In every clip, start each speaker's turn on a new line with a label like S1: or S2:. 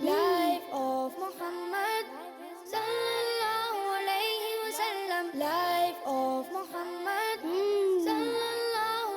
S1: Life of Muhammad sallallahu alayhi wa sallam. Life of Muhammad sallallahu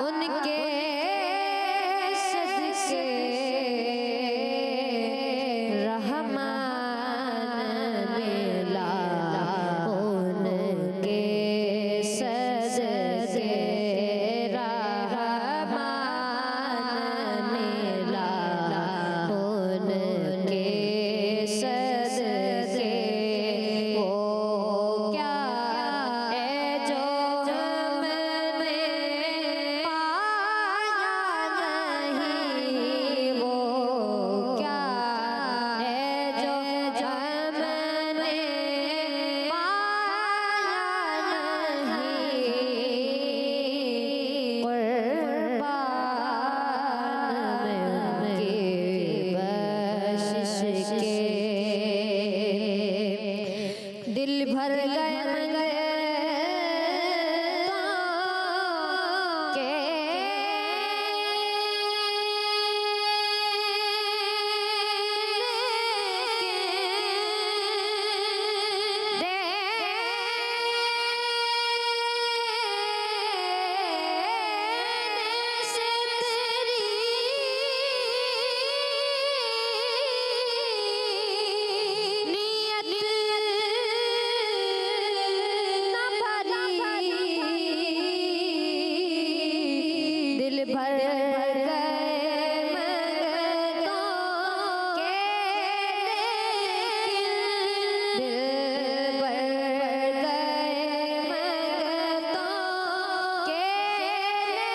S2: ان کے صدقے رحمان ملا ان کے صدقے رحمان ملا ان کے صدقے وہ کیا ہے جو ہم نے پایا نہیں وہ کیا ہے جو ہم نے پایا نہیں قربان میں ان کی بخشش کے دل بھر گئے دل بھر گئے منگتوں کے دل بھر گئے منگتوں کے دینے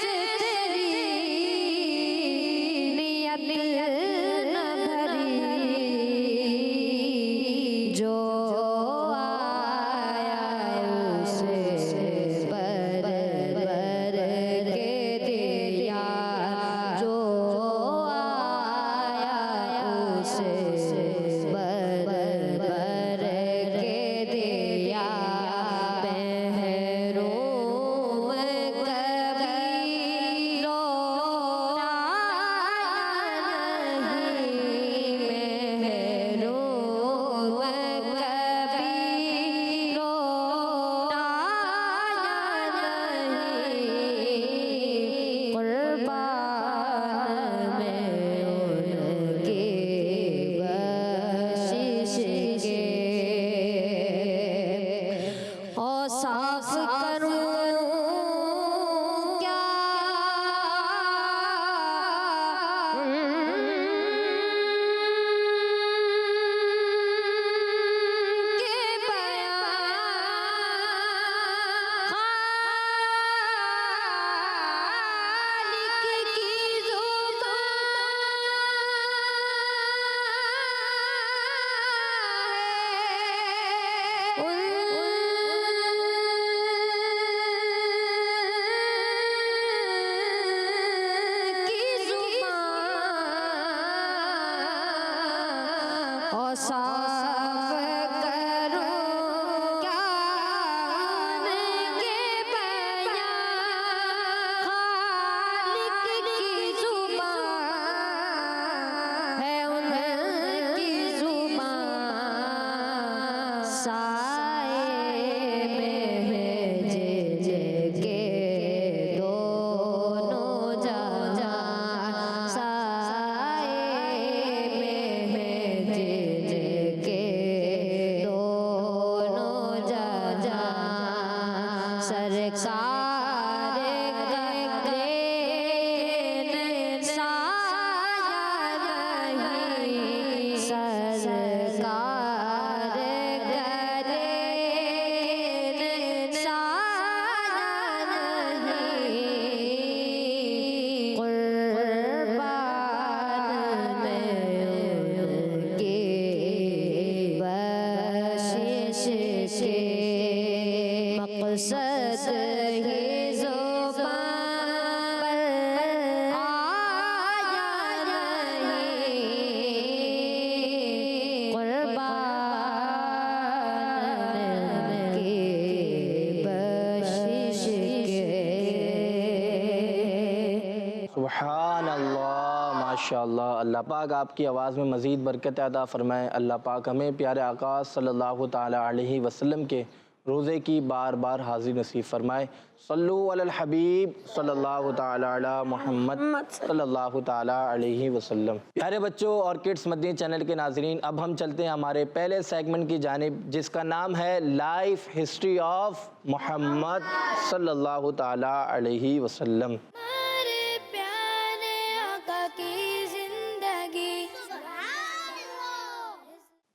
S2: سے تیری نیت نہ بھری جو صاف کروں کیا کہ بیان خالق کی زبان صاف کروں کیا ان کے بیان خالق کی زبان ہے ان کی زبان سائے میں بھیج کے دونوں جہاں سائے میں بھیج کے دونوں جہاں سرکار کریں سایہ نہیں سرکار کریں سایہ نہیں قربان میں ان کی بخشش کے مقصد ہی زبان پر آیا نہیں قربان میں ان کی بخشش کے
S3: سبحان اللہ، ماشاءاللہ۔ اللہ پاک آپ کی آواز میں مزید برکت عطا فرمائے۔ اللہ پاک ہمیں پیارے آقا صلی اللہ تعالی علیہ وسلم کے روزے کی بار بار حاضری نصیب فرمائے۔ صلو علی الحبیب صلی اللہ تعالی علی محمد صلی اللہ تعالی علیہ وسلم۔ پیارے بچوں اور کڈس مدنی چینل کے ناظرین، اب ہم چلتے ہیں ہمارے پہلے سیگمنٹ کی جانب، جس کا نام ہے لائف ہسٹری آف محمد صلی اللہ تعالی علیہ وسلم۔
S1: ہمارے پیارے آقا کی زندگی۔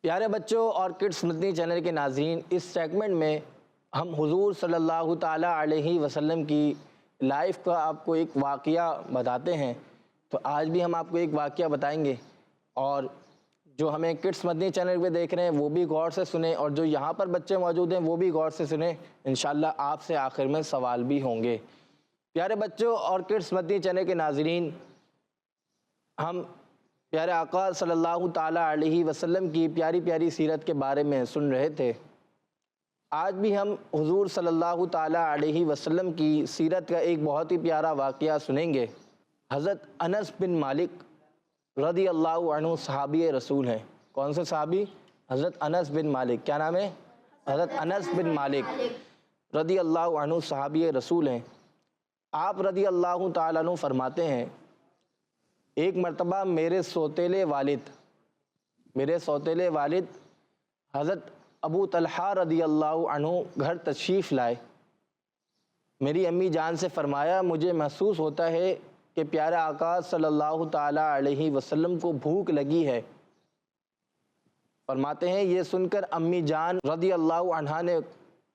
S3: پیارے بچوں اور کڈس مدنی چینل کے ناظرین، اس سیگمنٹ میں ہم حضور صلی اللہ تعالی علیہ وسلم کی لائف کا آپ کو ایک واقعہ بتاتے ہیں۔ تو آج بھی ہم آپ کو ایک واقعہ بتائیں گے، اور جو ہمیں کڈس مدنی چینل پہ دیکھ رہے ہیں وہ بھی غور سے سنیں، اور جو یہاں پر بچے موجود ہیں وہ بھی غور سے سنیں۔ انشاءاللہ آپ سے آخر میں سوال بھی ہوں گے۔ پیارے بچوں اور کڈس مدنی چینل کے ناظرین، ہم پیارے آقا صلی اللہ تعالی علیہ وسلم کی پیاری پیاری سیرت کے بارے میں سن رہے تھے۔ آج بھی ہم حضور صلی اللہ تعالی علیہ وسلم کی سیرت کا ایک بہت ہی پیارا واقعہ سنیں گے۔ حضرت انس بن مالک رضی اللہ عنہ صحابی رسول ہیں۔ کون سے صحابی؟ حضرت انس بن مالک۔ کیا نام ہے؟ حضرت انس بن مالک رضی اللہ عنہ صحابی رسول ہیں۔ آپ رضی اللہ تعالیٰ عنہ فرماتے ہیں، ایک مرتبہ میرے سوتیلے والد حضرت ابو طلحہ رضی اللہ عنہ گھر تشریف لائے۔ میری امی جان سے فرمایا، مجھے محسوس ہوتا ہے کہ پیارے آقا صلی اللہ تعالی علیہ وسلم کو بھوک لگی ہے۔ فرماتے ہیں یہ سن کر امی جان رضی اللہ عنہا نے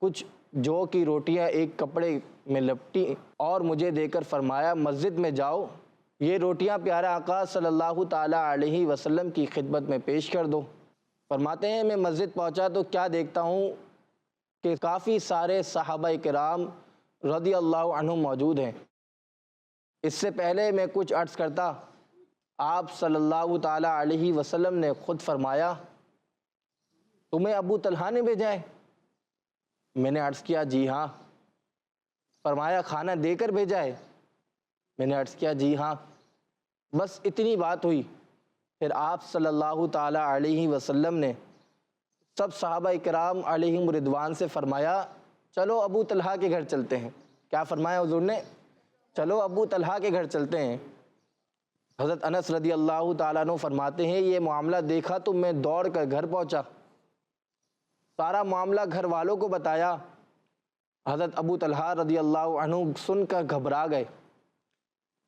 S3: کچھ جو کی روٹیاں ایک کپڑے میں لپٹی اور مجھے دے کر فرمایا، مسجد میں جاؤ، یہ روٹیاں پیارے آقا صلی اللہ تعالی علیہ وسلم کی خدمت میں پیش کر دو۔ فرماتے ہیں میں مسجد پہنچا تو کیا دیکھتا ہوں کہ کافی سارے صحابہ کرام رضی اللہ عنہم موجود ہیں۔ اس سے پہلے میں کچھ عرض کرتا، آپ صلی اللہ تعالی علیہ وسلم نے خود فرمایا، تمہیں ابو طلحہ نے بھیجا ہے؟ میں نے عرض کیا جی ہاں۔ فرمایا کھانا دے کر بھیجا ہے؟ میں نے عرض کیا جی ہاں۔ بس اتنی بات ہوئی۔ پھر آپ صلی اللہ تعالی علیہ وسلم نے سب صحابہ کرام علیہم رضوان سے فرمایا، چلو ابو طلحہ کے گھر چلتے ہیں۔ کیا فرمایا حضور نے؟ چلو ابو طلحہ کے گھر چلتے ہیں۔ حضرت انس رضی اللہ تعالیٰ عنہ فرماتے ہیں یہ معاملہ دیکھا تو میں دوڑ کر گھر پہنچا، سارا معاملہ گھر والوں کو بتایا۔ حضرت ابو طلحہ رضی اللہ عنہ سن کر گھبرا گئے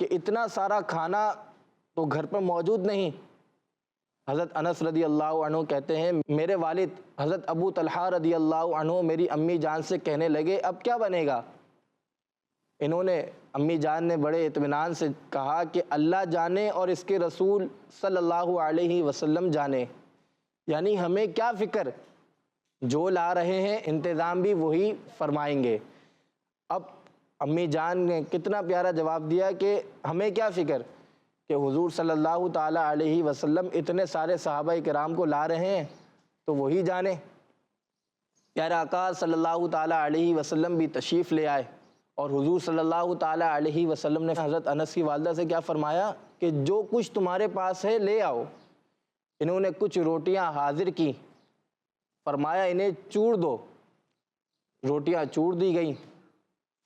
S3: کہ اتنا سارا کھانا تو گھر پر موجود نہیں۔ حضرت انس رضی اللہ عنہ کہتے ہیں میرے والد حضرت ابو طلحہ رضی اللہ عنہ میری امی جان سے کہنے لگے اب کیا بنے گا؟ امی جان نے بڑے اطمینان سے کہا کہ اللہ جانے اور اس کے رسول صلی اللہ علیہ وسلم جانے، یعنی ہمیں کیا فکر، جو لا رہے ہیں انتظام بھی وہی فرمائیں گے۔ اب امی جان نے کتنا پیارا جواب دیا کہ ہمیں کیا فکر کہ حضور صلی اللہ تعالی علیہ وسلم اتنے سارے صحابہ کرام کو لا رہے ہیں تو وہی جانے۔ پیارے آقا صلی اللہ تعالی علیہ وسلم بھی تشریف لے آئے، اور حضور صلی اللہ تعالی علیہ وسلم نے حضرت انس کی والدہ سے کیا فرمایا کہ جو کچھ تمہارے پاس ہے لے آؤ۔ انہوں نے کچھ روٹیاں حاضر کی، فرمایا انہیں چور دو۔ روٹیاں چور دی گئیں۔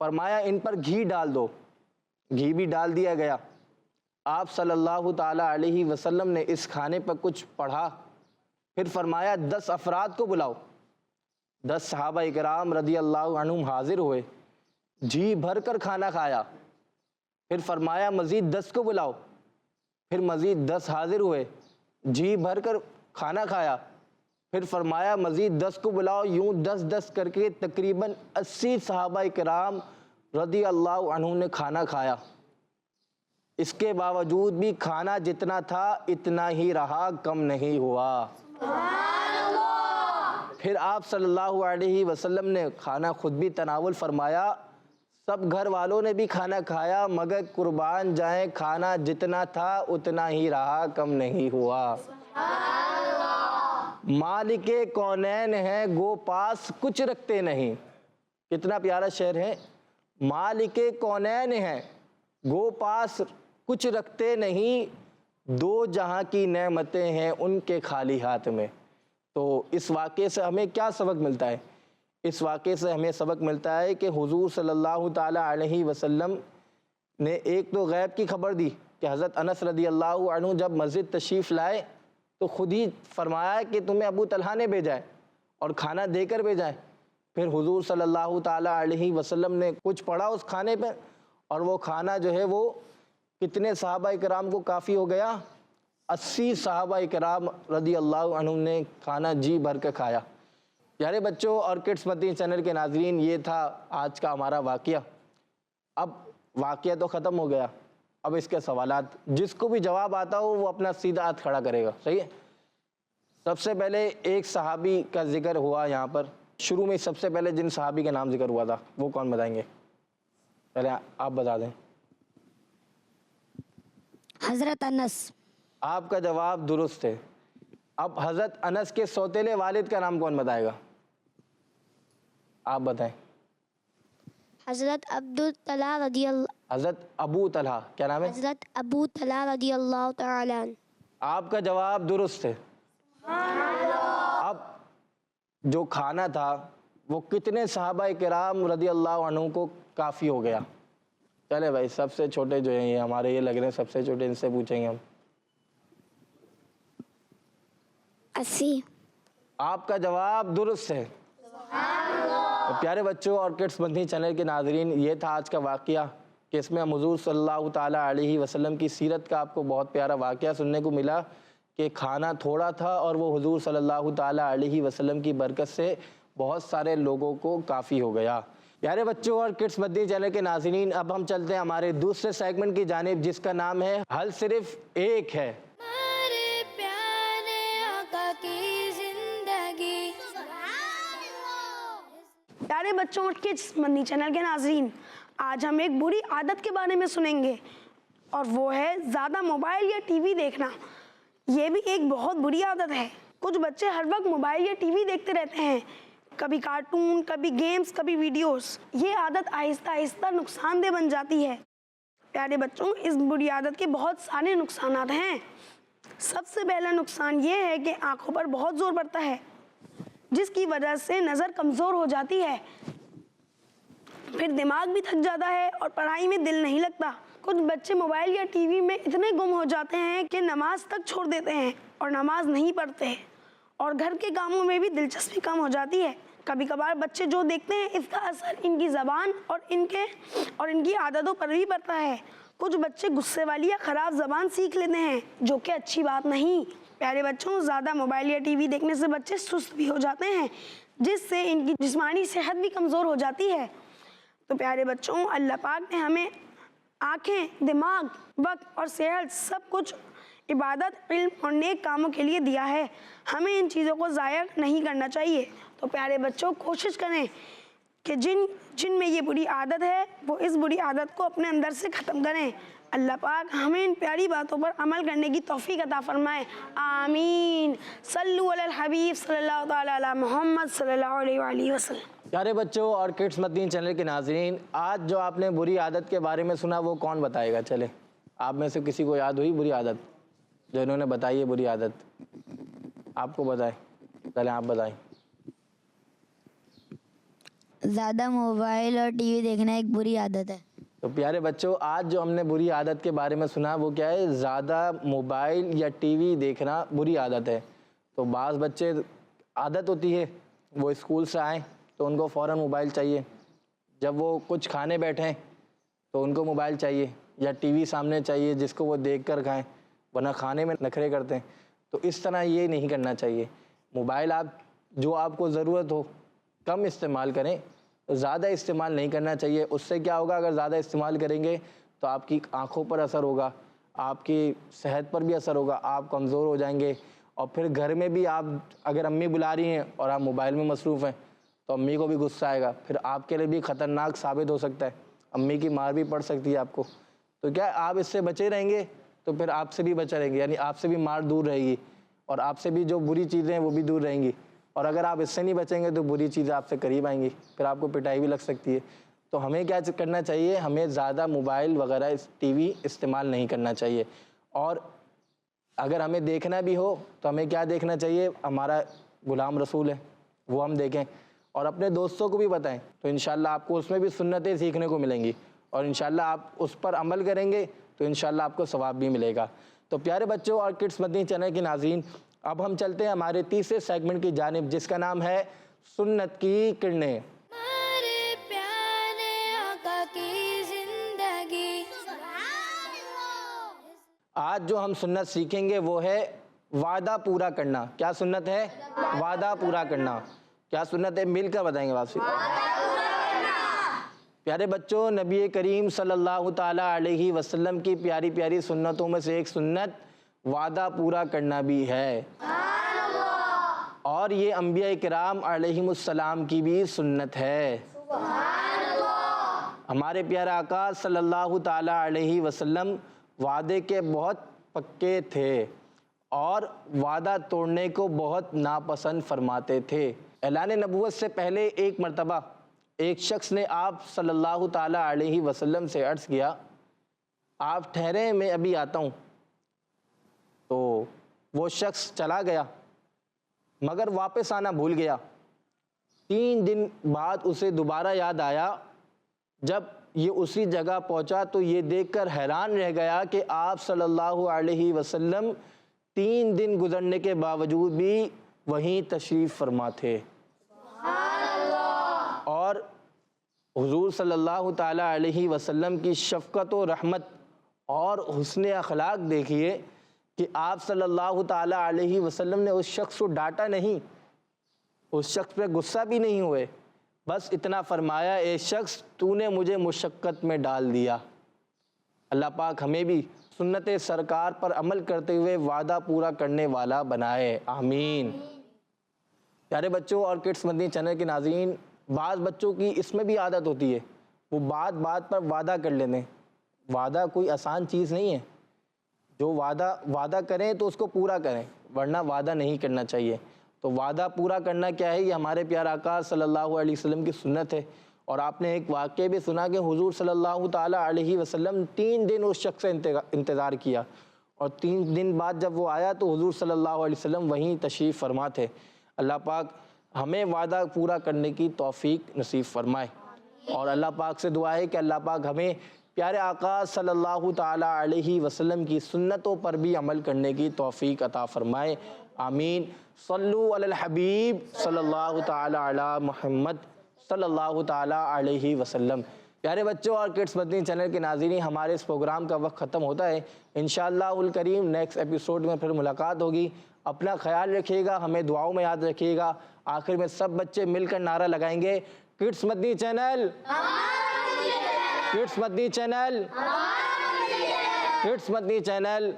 S3: فرمایا ان پر گھی ڈال دو، گھی بھی ڈال دیا گیا۔ آپ صلی اللہ تعالی علیہ وسلم نے اس کھانے پر کچھ پڑھا، پھر فرمایا 10 افراد کو بلاؤ۔ 10 صحابہ کرام رضی اللہ عنہم حاضر ہوئے، جی بھر کر کھانا کھایا۔ پھر فرمایا مزید 10 کو بلاؤ، پھر مزید 10 حاضر ہوئے، جی بھر کر کھانا کھایا۔ پھر فرمایا مزید 10 کو بلاؤ، یوں 10 کر کے تقریباً 80 صحابہ کرام رضی اللہ عنہم نے کھانا کھایا۔ اس کے باوجود بھی کھانا جتنا تھا اتنا ہی رہا، کم نہیں ہوا۔ پھر آپ صلی اللہ علیہ وسلم نے کھانا خود بھی تناول فرمایا، سب گھر والوں نے بھی کھانا کھایا، مگر قربان جائیں کھانا جتنا تھا اتنا ہی رہا، کم نہیں ہوا۔ مالک کونین ہے گو پاس کچھ رکھتے نہیں۔ کتنا پیارا شعر ہے، مالک کونین ہے گو پاس کچھ رکھتے نہیں، دو جہاں کی نعمتیں ہیں ان کے خالی ہاتھ میں۔ تو اس واقعے سے ہمیں کیا سبق ملتا ہے؟ اس واقعے سے ہمیں سبق ملتا ہے کہ حضور صلی اللہ تعالیٰ علیہ وسلم نے ایک تو غیب کی خبر دی کہ حضرت انس رضی اللہ عنہ جب مسجد تشریف لائے تو خود ہی فرمایا کہ تمہیں ابو طلحہ نے بھیجا ہے اور کھانا دے کر بھیجا ہے۔ پھر حضور صلی اللہ تعالیٰ علیہ وسلم نے کچھ پڑھا اس کھانے پہ، اور وہ کھانا جو ہے وہ کتنے صحابہ کرام کو کافی ہو گیا؟ 80 صحابہ کرام رضی اللہ عنہم نے کھانا جی بھر کے کھایا۔ پیارے بچوں اور کڈس مدنی چینل کے ناظرین، یہ تھا آج کا ہمارا واقعہ۔ اب واقعہ تو ختم ہو گیا، اب اس کے سوالات، جس کو بھی جواب آتا ہو وہ اپنا سیدھا ہاتھ کھڑا کرے گا، صحیح ہے؟ سب سے پہلے ایک صحابی کا ذکر ہوا یہاں پر، شروع میں سب سے پہلے جن صحابی کا نام ذکر ہوا تھا وہ کون بتائیں گے؟ پہلے آپ بتا دیں۔
S1: حضرت انس۔
S3: آپ کا جواب درست ہے۔ اب حضرت انس کے سوتیلے والد کا نام کون بتائے گا؟ آپ بتائیں۔
S1: حضرت عبدالطلحہ رضی اللہ
S3: حضرت ابو طلحہ، کیا نام ہے؟
S1: حضرت ابو طلحہ رضی اللہ تعالیٰ عنہ۔
S3: آپ کا جواب درست ہے۔ اب جو کھانا تھا وہ کتنے صحابہ کرام رضی اللہ عنہ کو کافی ہو گیا؟ چلے بھائی، سب سے چھوٹے جو ہیں یہ ہمارے یہ لگ رہے ہیں سب سے چھوٹے، ان سے پوچھیں گے ہم۔
S1: 80۔
S3: آپ کا جواب درست ہے۔ پیارے بچوں اور کڈس مدنی چینل کے ناظرین، یہ تھا آج کا واقعہ کہ اس میں ہم حضور صلی اللہ تعالیٰ علیہ وسلم کی سیرت کا آپ کو بہت پیارا واقعہ سننے کو ملا کہ کھانا تھوڑا تھا اور وہ حضور صلی اللہ تعالیٰ علیہ وسلم کی برکت سے بہت سارے لوگوں کو کافی ہو گیا۔ پیارے بچوں اور کڈس مدنی چینل کے ناظرین، اب ہم چلتے ہیں ہمارے دوسرے سیگمنٹ کی جانب، جس کا نام ہے حل صرف ایک ہے۔
S1: ہمارے پیارے آقا کی زندگی۔
S4: پیارے بچوں اور کڈس مدنی چینل کے ناظرین، آج ہم ایک بری عادت کے بارے میں سنیں گے، اور وہ ہے زیادہ موبائل یا ٹی وی دیکھنا۔ یہ بھی ایک بہت بری عادت ہے۔ کچھ بچے ہر وقت موبائل یا ٹی وی دیکھتے رہتے ہیں، کبھی کارٹون، کبھی گیمز، کبھی ویڈیوز۔ یہ عادت آہستہ آہستہ نقصان دہ بن جاتی ہے۔ پیارے بچوں، اس بری عادت کے بہت سارے نقصانات ہیں۔ سب سے پہلا نقصان یہ ہے کہ آنکھوں پر بہت زور پڑتا ہے، جس کی وجہ سے نظر کمزور ہو جاتی ہے، پھر دماغ بھی تھک جاتا ہے اور پڑھائی میں دل نہیں لگتا۔ کچھ بچے موبائل یا ٹی وی میں اتنے گم ہو جاتے ہیں کہ نماز تک چھوڑ دیتے ہیں اور نماز نہیں پڑھتے، اور گھر کے کاموں میں بھی دلچسپی کم ہو جاتی ہے۔ کبھی کبھار بچے جو دیکھتے ہیں اس کا اثر ان کی زبان اور ان کی عادتوں پر بھی پڑتا ہے۔ کچھ بچے غصے والی یا خراب زبان سیکھ لیتے ہیں، جو کہ اچھی بات نہیں۔ پیارے بچوں، زیادہ موبائل یا ٹی وی دیکھنے سے بچے سست بھی ہو جاتے ہیں، جس سے ان کی جسمانی صحت بھی کمزور ہو جاتی ہے۔ تو پیارے بچوں، اللہ پاک نے ہمیں آنکھیں، دماغ، وقت اور صحت سب کچھ عبادت، علم اور نیک کاموں کے لیے دیا ہے۔ ہمیں ان چیزوں کو ضائع نہیں کرنا چاہیے۔ تو پیارے بچوں، کوشش کریں کہ جن میں یہ بری عادت ہے وہ اس بری عادت کو اپنے اندر سے ختم کریں۔ اللہ پاک ہمیں ان پیاری باتوں پر عمل کرنے کی توفیق عطا فرمائے، آمین۔ صلو علی الحبیب صلی اللہ تعالیٰ علی محمد صلی اللہ علیہ وآلہ وسلم۔
S3: پیارے بچوں اور کڈس مدنی چینل کے ناظرین، آج جو آپ نے بری عادت کے بارے میں سنا وہ کون بتائے گا؟ چلے، آپ میں سے کسی کو یاد ہوئی بری عادت جو انہوں نے بتائی ہے؟ بری عادت آپ کو بتائیں، چلیں آپ بتائیں۔
S2: زیادہ موبائل اور ٹی وی دیکھنا ایک بری عادت ہے۔
S3: تو پیارے بچوں، آج جو ہم نے بری عادت کے بارے میں سنا وہ کیا ہے؟ زیادہ موبائل یا ٹی وی دیکھنا بری عادت ہے۔ تو بعض بچے عادت ہوتی ہے وہ اسکول سے آئیں تو ان کو فوراً موبائل چاہیے، جب وہ کچھ کھانے بیٹھیں تو ان کو موبائل چاہیے یا ٹی وی سامنے چاہیے جس کو وہ دیکھ کر کھائیں، ورنہ کھانے میں نخرے کرتے ہیں۔ تو اس طرح یہ نہیں کرنا چاہیے۔ موبائل جو آپ کو ضرورت ہو کم استعمال کریں، زیادہ استعمال نہیں کرنا چاہیے۔ اس سے کیا ہوگا؟ اگر زیادہ استعمال کریں گے تو آپ کی آنکھوں پر اثر ہوگا، آپ کی صحت پر بھی اثر ہوگا، آپ کمزور ہو جائیں گے، اور پھر گھر میں بھی آپ اگر امی بلا رہی ہیں اور آپ موبائل میں مصروف ہیں تو امی کو بھی غصہ آئے گا، پھر آپ کے لیے بھی خطرناک ثابت ہو سکتا ہے، امی کی مار بھی پڑ سکتی ہے آپ کو۔ تو کیا آپ اس سے بچے رہیں گے تو پھر آپ سے بھی بچے رہیں گے، یعنی آپ سے بھی مار دور رہے گی اور آپ سے بھی جو بری چیزیں ہیں وہ بھی دور رہیں گی، اور اگر آپ اس سے نہیں بچیں گے تو بری چیزیں آپ سے قریب آئیں گی، پھر آپ کو پٹائی بھی لگ سکتی ہے۔ تو ہمیں کیا کرنا چاہیے؟ ہمیں زیادہ موبائل وغیرہ ٹی وی استعمال نہیں کرنا چاہیے، اور اگر ہمیں دیکھنا بھی ہو تو ہمیں کیا دیکھنا چاہیے؟ ہمارا غلام رسول ہے وہ ہم دیکھیں، اور اپنے دوستوں کو بھی بتائیں، تو انشاءاللہ آپ کو اس میں بھی سنتیں سیکھنے کو ملیں گی، اور انشاءاللہ آپ اس پر عمل کریں گے تو انشاءاللہ آپ کو ثواب بھی ملے گا۔ تو پیارے بچوں اور کڈس مدنی چینل کے ناظرین، اب ہم چلتے ہیں ہمارے تیسرے سیگمنٹ کی جانب، جس کا نام ہے سنت کی کرنیں۔
S1: ہمارے پیارے آقا کی زندگی،
S3: آج جو ہم سنت سیکھیں گے وہ ہے وعدہ پورا کرنا۔ کیا سنت ہے؟ وعدہ پورا کرنا۔ کیا سنت ہے؟ مل کر بتائیں گے واپسی۔ پیارے بچوں، نبی کریم صلی اللہ تعالیٰ علیہ وسلم کی پیاری پیاری سنتوں میں سے ایک سنت وعدہ پورا کرنا بھی ہے، اور یہ انبیاء کرام علیہم السلام کی بھی سنت ہے۔ ہمارے پیارے آقا صلی اللہ تعالیٰ علیہ وسلم وعدے کے بہت پکے تھے اور وعدہ توڑنے کو بہت ناپسند فرماتے تھے۔ اعلان نبوت سے پہلے ایک مرتبہ ایک شخص نے آپ صلی اللہ تعالیٰ علیہ وسلم سے عرض کیا، آپ ٹھہریں میں ابھی آتا ہوں۔ تو وہ شخص چلا گیا مگر واپس آنا بھول گیا۔ 3 دن بعد اسے دوبارہ یاد آیا۔ جب یہ اسی جگہ پہنچا تو یہ دیکھ کر حیران رہ گیا کہ آپ صلی اللہ علیہ وسلم 3 دن گزرنے کے باوجود بھی وہیں تشریف فرما تھے، اور حضور صلی اللہ تعالیٰ علیہ وسلم کی شفقت و رحمت اور حسن اخلاق دیکھیے کہ آپ صلی اللہ تعالیٰ علیہ وسلم نے اس شخص کو ڈانٹا نہیں، اس شخص پہ غصہ بھی نہیں ہوئے، بس اتنا فرمایا، اے شخص تو نے مجھے مشقت میں ڈال دیا۔ اللہ پاک ہمیں بھی سنت سرکار پر عمل کرتے ہوئے وعدہ پورا کرنے والا بنائے، آمین۔ پیارے بچوں اور کڈس مدنی چینل کے ناظرین، بعض بچوں کی اس میں بھی عادت ہوتی ہے، وہ بات بات پر وعدہ کر لیتے ہیں۔ وعدہ کوئی آسان چیز نہیں ہے، جو وعدہ کریں تو اس کو پورا کریں، ورنہ وعدہ نہیں کرنا چاہیے۔ تو وعدہ پورا کرنا کیا ہے؟ یہ ہمارے پیارے آقا صلی اللہ علیہ وسلم کی سنت ہے۔ اور آپ نے ایک واقعہ بھی سنا کہ حضور صلی اللہ تعالیٰ علیہ وسلم 3 دن اس شخص سے انتظار کیا، اور 3 دن بعد جب وہ آیا تو حضور صلی اللہ علیہ وسلم وہیں تشریف فرما تھے۔ اللہ پاک ہمیں وعدہ پورا کرنے کی توفیق نصیب فرمائے، اور اللہ پاک سے دعا ہے کہ اللہ پاک ہمیں پیارے آقا صلی اللہ تعالیٰ علیہ وسلم کی سنتوں پر بھی عمل کرنے کی توفیق عطا فرمائے، آمین۔ صلو علی الحبیب صلی اللہ تعالیٰ علی محمد صلی اللہ تعالیٰ علیہ وسلم۔ پیارے بچوں اور کڈس مدنی چینل کے ناظرین، ہمارے اس پروگرام کا وقت ختم ہوتا ہے۔ انشاءاللہ الکریم نیکسٹ ایپیسوڈ میں پھر ملاقات ہوگی۔ اپنا خیال رکھیے گا، ہمیں دعاؤں میں یاد رکھیے گا۔ آخر میں سب بچے مل کر نعرہ لگائیں گے، کڈس مدنی چینل، کڈس مدنی چینل، کڈس مدنی چینل،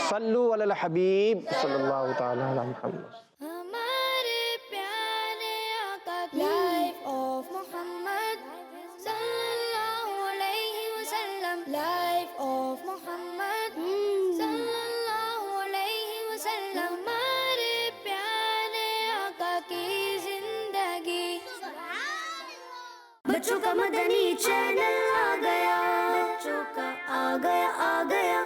S3: صلو علی الحبیب صلی اللہ تعالیٰ علی محمد۔
S1: ہمارے پیارے آقا کی لائف آف محمد صلی اللہ علیہ وسلم، لائف آف محمد صلی اللہ علیہ وسلم، ہمارے پیارے آقا کی زندگی۔
S5: بچوں کا مدنی چینل آ گیا، بچوں کا آ گیا